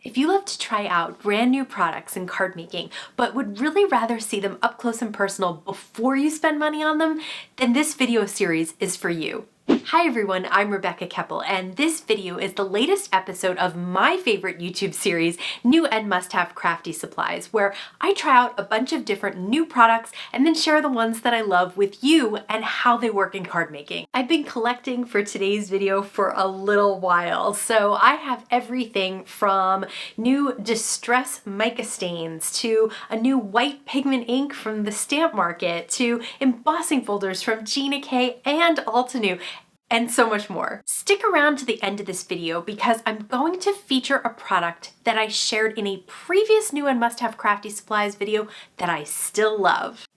If you love to try out brand new products in card making, but would really rather see them up close and personal before you spend money on them, then this video series is for you. Hi everyone, I'm Rebecca Keppel, and this video is the latest episode of my favorite YouTube series, New and Must-Have Crafty Supplies, where I try out a bunch of different new products and then share the ones that I love with you and how they work in card making. I've been collecting for today's video for a little while, so I have everything from new distress mica stains to a new white pigment ink from the stamp market to embossing folders from Gina and Altenew, and so much more. Stick around to the end of this video because I'm going to feature a product that I shared in a previous New and Must-Have Crafty Supplies video that I still love.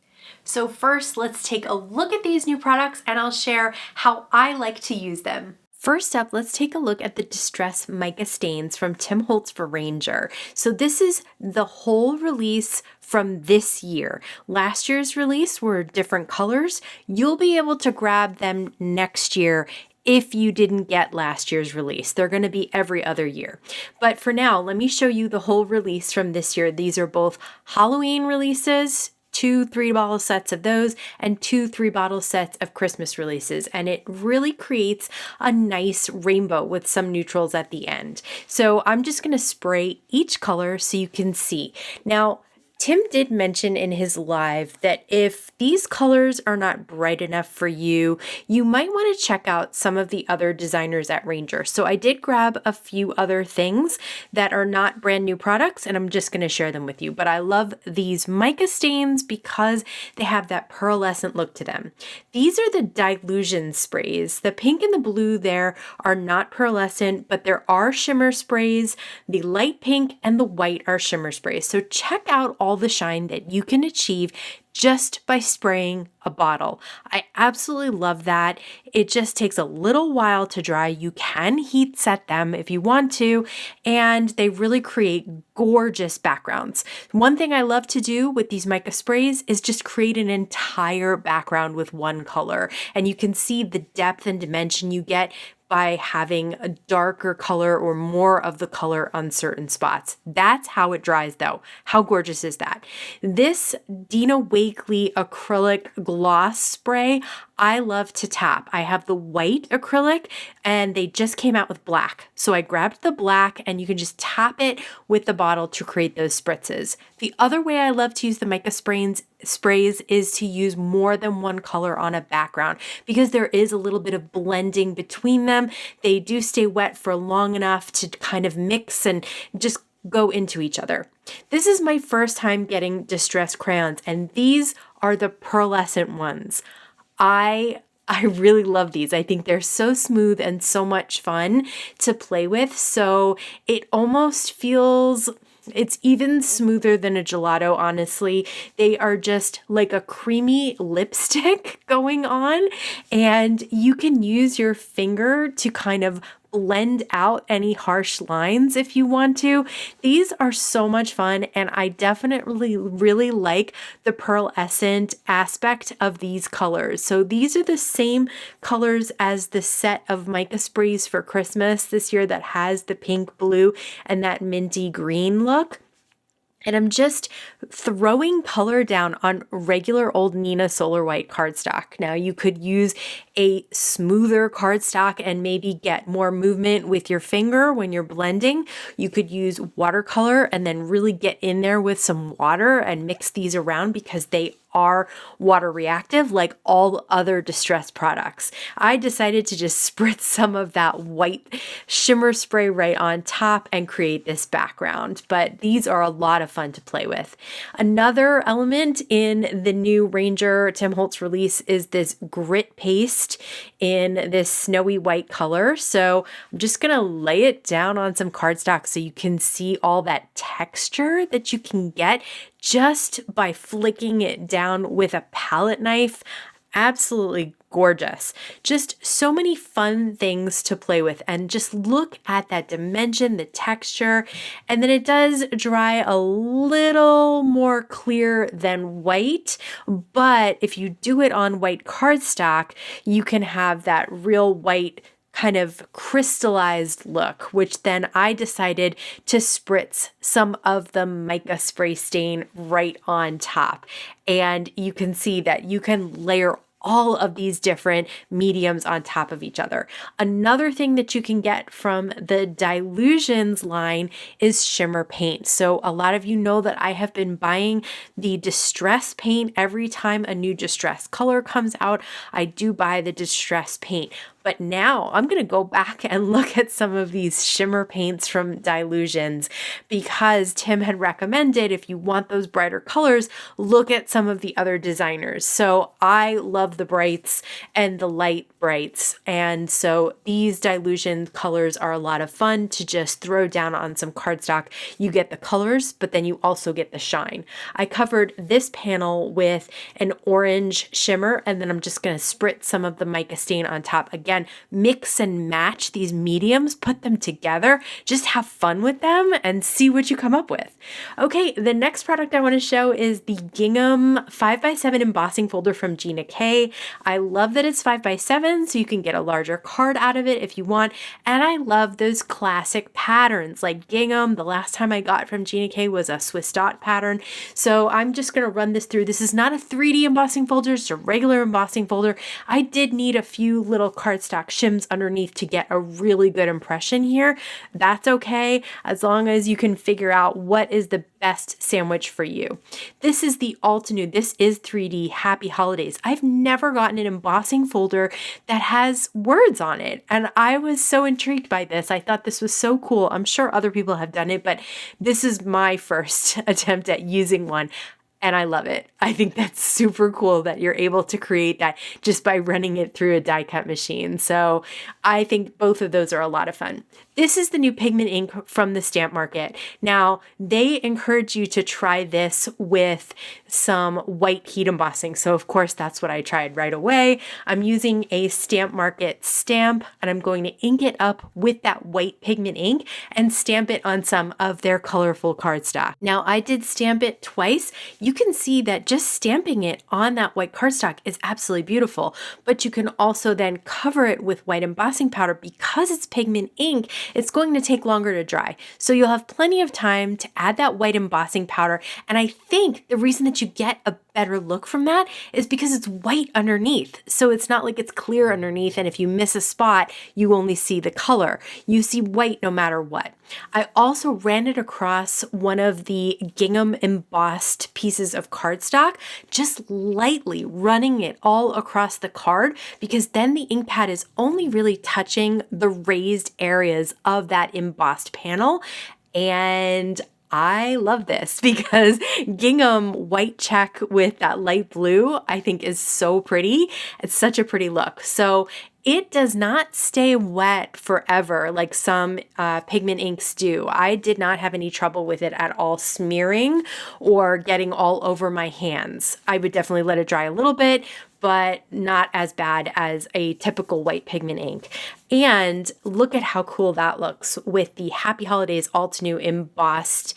So first, let's take a look at these new products and I'll share how I like to use them. First up, let's take a look at the Distress Mica Stains from Holtz for Ranger. So this is the whole release from this year. Last year's release were different colors. You'll be able to grab them next year if you didn't get last year's release. They're going to be every other year. But for now, let me show you the whole release from this year. These are both Halloween releases, 2 3-bottle sets of those, and 2 3-bottle sets of Christmas releases. And it really creates a nice rainbow with some neutrals at the end. So I'm just going to spray each color so you can see. Now, Tim did mention in his live that if these colors are not bright enough for you, you might want to check out some of the other designers at Ranger. So I did grab a few other things that are not brand new products, and I'm just going to share them with you. But I love these mica stains because they have that pearlescent look to them. These are the dilution sprays. The pink and the blue there are not pearlescent, but there are shimmer sprays. The light pink and the white are shimmer sprays. So check out all the shine that you can achieve just by spraying a bottle. I absolutely love that. It just takes a little while to dry. You can heat set them if you want to, and they really create gorgeous backgrounds. One thing I love to do with these mica sprays is just create an entire background with one color, and you can see the depth and dimension you get by having a darker color or more of the color on certain spots. That's how it dries though. How gorgeous is that? This Dina Wakley acrylic gloss spray, I love to tap. I have the white acrylic and they just came out with black. So I grabbed the black and you can just tap it with the bottle to create those spritzes. The other way I love to use the mica sprays is to use more than one color on a background because there is a little bit of blending between them. They do stay wet for long enough to kind of mix and just go into each other. This is my first time getting distress crayons, and these are the pearlescent ones. I really love these. I think they're so smooth and so much fun to play with. So it almost feels, it's even smoother than a gelato, honestly. They are just like a creamy lipstick going on, and you can use your finger to kind of blend out any harsh lines if you want to. These are so much fun, and I definitely really like the pearlescent aspect of these colors. So these are the same colors as the set of mica sprays for Christmas this year that has the pink, blue, and that minty green look. And I'm just throwing color down on regular old Nina Solar White cardstock. Now you could use a smoother cardstock and maybe get more movement with your finger when you're blending. You could use watercolor and then really get in there with some water and mix these around because they are water reactive like all other distress products. I decided to just spritz some of that white shimmer spray right on top and create this background, but these are a lot of fun to play with. Another element in the new Ranger Holtz release is this grit paste in this snowy white color. So I'm just gonna lay it down on some cardstock so you can see all that texture that you can get just by flicking it down with a palette knife. Absolutely gorgeous. Just so many fun things to play with, and just look at that dimension, the texture, and then it does dry a little more clear than white, but if you do it on white cardstock, you can have that real white kind of crystallized look, which then I decided to spritz some of the mica spray stain right on top. And you can see that you can layer all of these different mediums on top of each other. Another thing that you can get from the Dylusions line is shimmer paint. So a lot of you know that I have been buying the distress paint every time a new distress color comes out. I do buy the distress paint. But now I'm going to go back and look at some of these shimmer paints from Dylusions because Tim had recommended if you want those brighter colors, look at some of the other designers. So I love the brights and the light brights. And so these Dylusion colors are a lot of fun to just throw down on some cardstock. You get the colors, but then you also get the shine. I covered this panel with an orange shimmer, and then I'm just going to spritz some of the mica stain on top. Again, mix and match these mediums, put them together, just have fun with them and see what you come up with. Okay, the next product I want to show is the Gingham 5x7 embossing folder from Gina K. I love that it's 5x7, so you can get a larger card out of it if you want. And I love those classic patterns like Gingham. The last time I got from Gina K was a Swiss dot pattern. So I'm just going to run this through. This is not a 3D embossing folder, it's a regular embossing folder. I did need a few little cardstock shims underneath to get a really good impression here. That's okay, as long as you can figure out what is the best sandwich for you. This is the Altenew. This is 3D. Happy holidays. I've never gotten an embossing folder that has words on it, and I was so intrigued by this. I thought this was so cool. I'm sure other people have done it, but this is my first attempt at using one. And I love it. I think that's super cool that you're able to create that just by running it through a die cut machine. So I think both of those are a lot of fun. This is the new Pigment ink from the Stamp Market. Now, they encourage you to try this with some white heat embossing. So of course, that's what I tried right away. I'm using a Stamp Market stamp, and I'm going to ink it up with that white pigment ink and stamp it on some of their colorful cardstock. Now, I did stamp it twice. You can see that just stamping it on that white cardstock is absolutely beautiful, but you can also then cover it with white embossing powder. Because it's pigment ink, it's going to take longer to dry. So you'll have plenty of time to add that white embossing powder. And I think the reason that you get a better look from that is because it's white underneath. So it's not like it's clear underneath, and if you miss a spot, you only see the color. You see white no matter what. I also ran it across one of the gingham embossed pieces of cardstock, just lightly running it all across the card, because then the ink pad is only really touching the raised areas of that embossed panel. And I love this because gingham white check with that light blue, I think is so pretty. It's such a pretty look. So it does not stay wet forever like some pigment inks do. I did not have any trouble with it at all smearing or getting all over my hands. I would definitely let it dry a little bit, but not as bad as a typical white pigment ink. And look at how cool that looks with the Happy Holidays Altenew embossed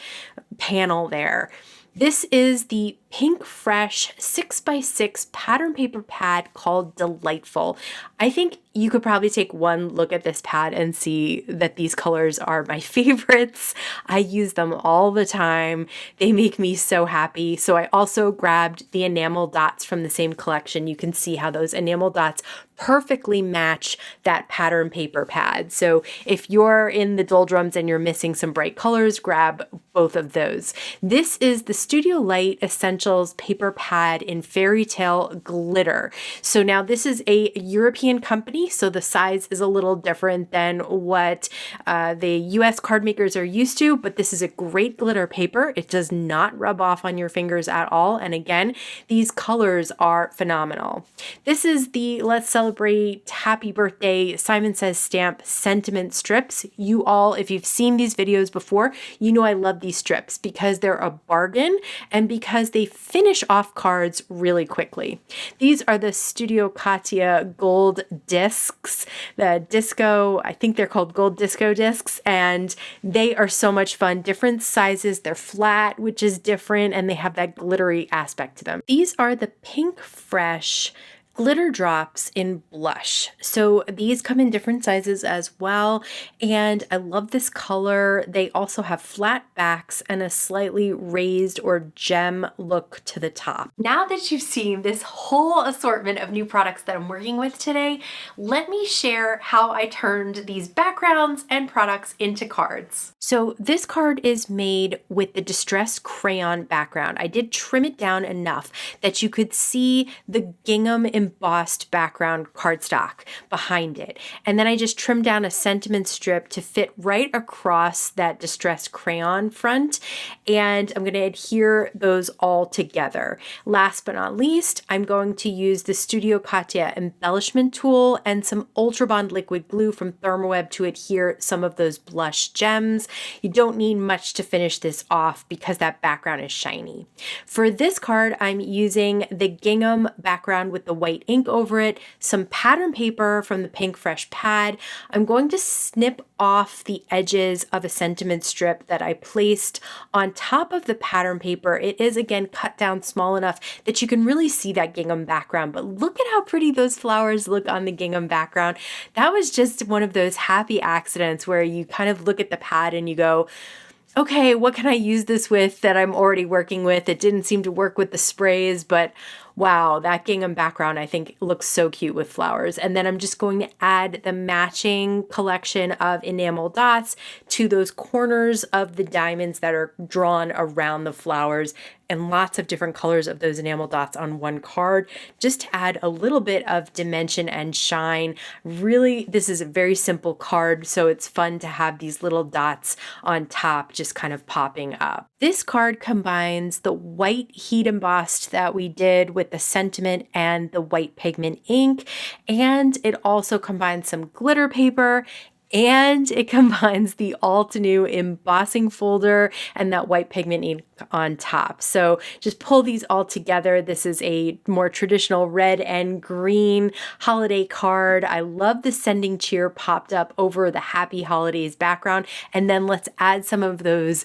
panel there. This is the PinkFresh 6x6 pattern paper pad called Delightful. I think you could probably take one look at this pad and see that these colors are my favorites. I use them all the time. They make me so happy. So I also grabbed the Enamel Dots from the same collection. You can see how those Enamel Dots perfectly match that pattern paper pad. So if you're in the doldrums and you're missing some bright colors, grab both of those. This is the Studio Light Essentials paper pad in Fairy Tale Glitter. So now this is a European company, so the size is a little different than what the US card makers are used to, but this is a great glitter paper. It does not rub off on your fingers at all. And again, these colors are phenomenal. This is the Let's Celebrate Happy Birthday Simon Says stamp sentiment strips. You all, if you've seen these videos before, you know I love these strips because they're a bargain and because they finish off cards really quickly. These are the Studio Katia gold discs, the disco, I think they're called gold disco discs, and they are so much fun. Different sizes, they're flat, which is different, and they have that glittery aspect to them. These are the PinkFresh glitter drops in blush. So these come in different sizes as well, and I love this color. They also have flat backs and a slightly raised or gem look to the top. Now that you've seen this whole assortment of new products that I'm working with today, let me share how I turned these backgrounds and products into cards. So this card is made with the distressed crayon background. I did trim it down enough that you could see the gingham embossed background cardstock behind it. And then I just trimmed down a sentiment strip to fit right across that distressed crayon front. And I'm going to adhere those all together. Last but not least, I'm going to use the Studio Katia embellishment tool and some Ultra Bond liquid glue from Thermoweb to adhere some of those blush gems. You don't need much to finish this off because that background is shiny. For this card, I'm using the gingham background with the white ink over it, some pattern paper from the PinkFresh pad. I'm going to snip off the edges of a sentiment strip that I placed on top of the pattern paper. It is again cut down small enough that you can really see that gingham background, but look at how pretty those flowers look on the gingham background. That was just one of those happy accidents where you kind of look at the pad and you go, okay, what can I use this with that I'm already working with? It didn't seem to work with the sprays, but wow, that gingham background I think looks so cute with flowers. And then I'm just going to add the matching collection of enamel dots to those corners of the diamonds that are drawn around the flowers, and lots of different colors of those enamel dots on one card, just to add a little bit of dimension and shine. Really, this is a very simple card, so it's fun to have these little dots on top just kind of popping up. This card combines the white heat embossed that we did with the sentiment and the white pigment ink, and it also combines some glitter paper, and it combines the Altenew embossing folder and that white pigment ink on top. So just pull these all together. This is a more traditional red and green holiday card. I love the sending cheer popped up over the happy holidays background. And then let's add some of those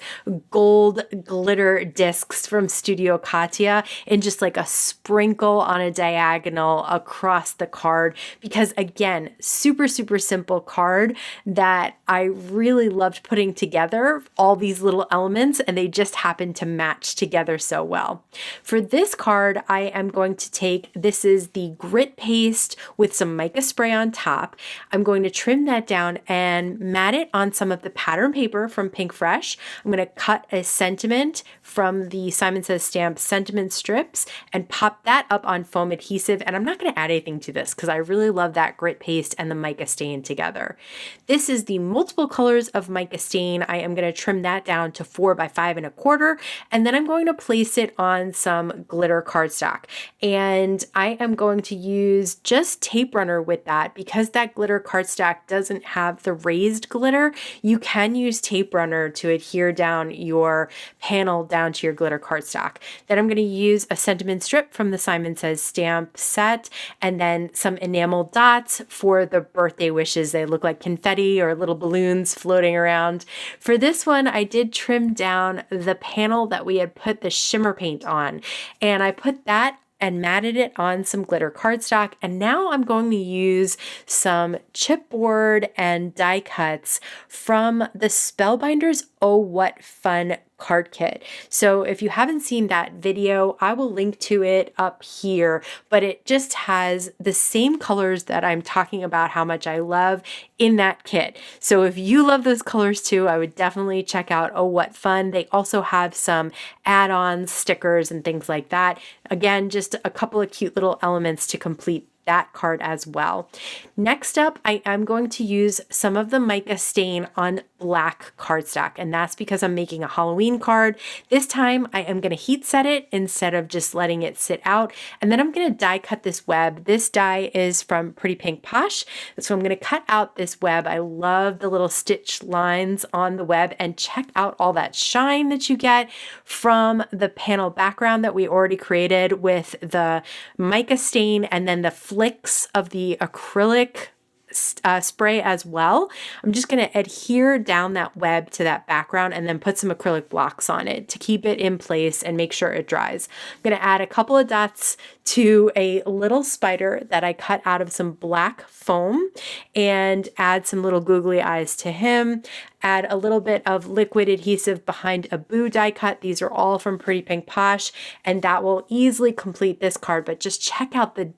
gold glitter discs from Studio Katia in just like a sprinkle on a diagonal across the card, because again, super, super simple card that I really loved putting together, all these little elements, and they just happen to match together so well. For this card, I am going to take, this is the grit paste with some mica spray on top. I'm going to trim that down and mat it on some of the pattern paper from PinkFresh. I'm going to cut a sentiment from the Simon Says stamp sentiment strips and pop that up on foam adhesive. And I'm not going to add anything to this because I really love that grit paste and the mica stain together. This is the multiple colors of mica stain. I am going to trim that down to 4 by 5 1/4, and then I'm going to place it on some glitter cardstock. And I am going to use just tape runner with that because that glitter cardstock doesn't have the raised glitter. You can use tape runner to adhere down your panel down to your glitter cardstock. Then I'm going to use a sentiment strip from the Simon Says stamp set, and then some enamel dots for the birthday wishes. They look like confetti or little balloons floating around. For this one, I did trim down the panel that we had put the shimmer paint on, and I put that and matted it on some glitter cardstock. And now I'm going to use some chipboard and die cuts from the Spellbinders Oh What Fun card kit. So if you haven't seen that video, I will link to it up here, but it just has the same colors that I'm talking about how much I love in that kit. So if you love those colors too, I would definitely check out Oh What Fun. They also have some add-ons, stickers, and things like that. Again, just a couple of cute little elements to complete that card as well. Next up, I am going to use some of the mica stain on black cardstock, and that's because I'm making a Halloween card. This time I am going to heat set it instead of just letting it sit out, and then I'm going to die cut this web. This die is from Pretty Pink Posh, so I'm going to cut out this web. I love the little stitch lines on the web, and check out all that shine that you get from the panel background that we already created with the mica stain and then the flicks of the acrylic spray as well. I'm just going to adhere down that web to that background and then put some acrylic blocks on it to keep it in place and make sure it dries. I'm going to add a couple of dots to a little spider that I cut out of some black foam and add some little googly eyes to him. Add a little bit of liquid adhesive behind a boo die cut. These are all from Pretty Pink Posh, and that will easily complete this card. But just check out the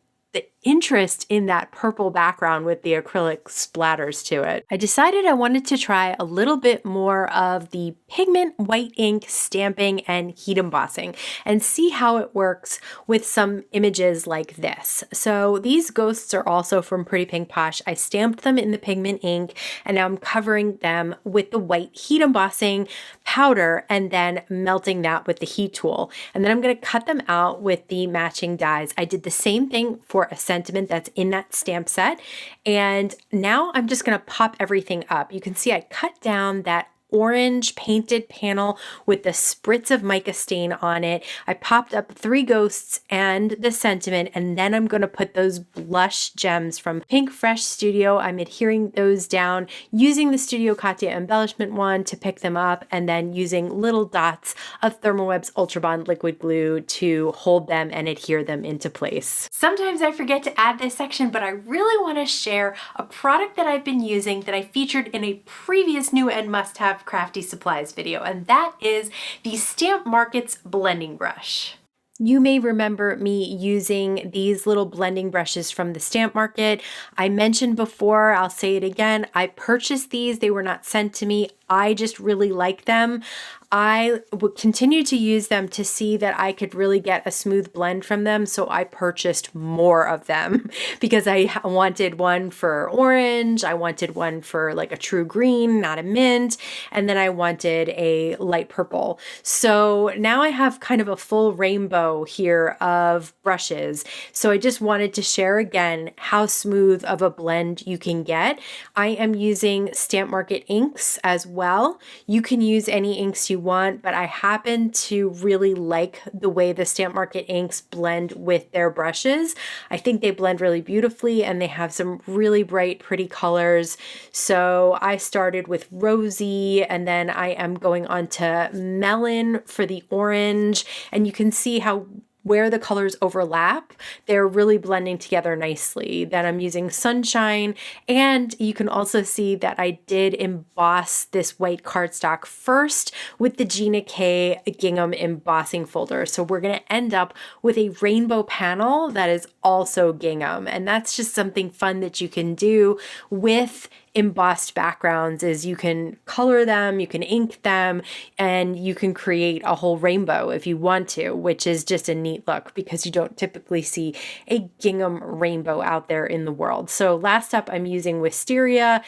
interest in that purple background with the acrylic splatters to it. I decided I wanted to try a little bit more of the Pigment white ink stamping and heat embossing and see how it works with some images like this. So these ghosts are also from Pretty Pink Posh. I stamped them in the Pigment ink and now I'm covering them with the white heat embossing powder and then melting that with the heat tool. And then I'm going to cut them out with the matching dies. I did the same thing for a sentiment that's in that stamp set. And now I'm just going to pop everything up. You can see I cut down that orange painted panel with the spritz of mica stain on it. I popped up 3 ghosts and the sentiment, and then I'm going to put those blush gems from PinkFresh Studio. I'm adhering those down using the Studio Katia embellishment wand to pick them up, and then using little dots of Thermoweb's Ultra Bond liquid glue to hold them and adhere them into place. Sometimes I forget to add this section, but I really want to share a product that I've been using that I featured in a previous new and must-have crafty supplies video, and that is the Stamp Market's blending brush. You may remember me using these little blending brushes from the Stamp Market. I mentioned before, I'll say it again, I purchased these. They were not sent to me. I just really like them. I would continue to use them to see that I could really get a smooth blend from them. So I purchased more of them because I wanted one for orange. I wanted one for like a true green, not a mint. And then I wanted a light purple. So now I have kind of a full rainbow here of brushes. So I just wanted to share again how smooth of a blend you can get. I am using Stamp Market inks as well. You can use any inks you want, but I happen to really like the way the Stamp Market inks blend with their brushes. I think they blend really beautifully and they have some really bright, pretty colors. So I started with rosy and then I am going on to melon for the orange, and you can see how where the colors overlap, they're really blending together nicely. Then I'm using sunshine, and you can also see that I did emboss this white cardstock first with the Gina K gingham embossing folder. So we're gonna end up with a rainbow panel that is also gingham, and that's just something fun that you can do with embossed backgrounds. Is you can color them, you can ink them, and you can create a whole rainbow if you want to, which is just a neat look because you don't typically see a gingham rainbow out there in the world. So last up, I'm using Wisteria.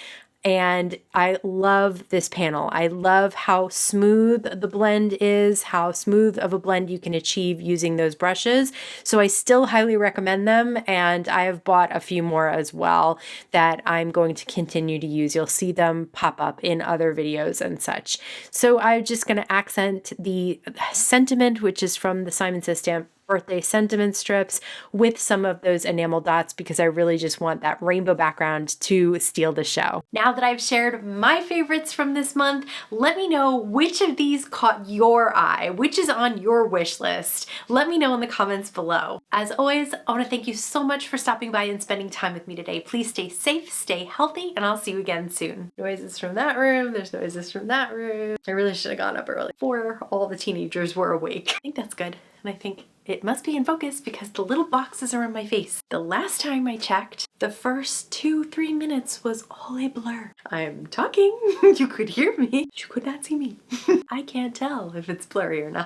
And I love this panel. I love how smooth the blend is, how smooth of a blend you can achieve using those brushes. So I still highly recommend them, and I have bought a few more as well that I'm going to continue to use. You'll see them pop up in other videos and such. So I'm just going to accent the sentiment, which is from the Simon Says Stamp birthday sentiment strips, with some of those enamel dots because I really just want that rainbow background to steal the show. Now that I've shared my favorites from this month, let me know which of these caught your eye, which is on your wish list. Let me know in the comments below. As always, I want to thank you so much for stopping by and spending time with me today. Please stay safe, stay healthy, and I'll see you again soon. Noises from that room, there's noises from that room. I really should have gone up early before all the teenagers were awake. I think that's good, and I think it must be in focus because the little boxes are on my face. The last time I checked, the first 2-3 minutes was all a blur. I'm talking, you could hear me, you could not see me. I can't tell if it's blurry or not.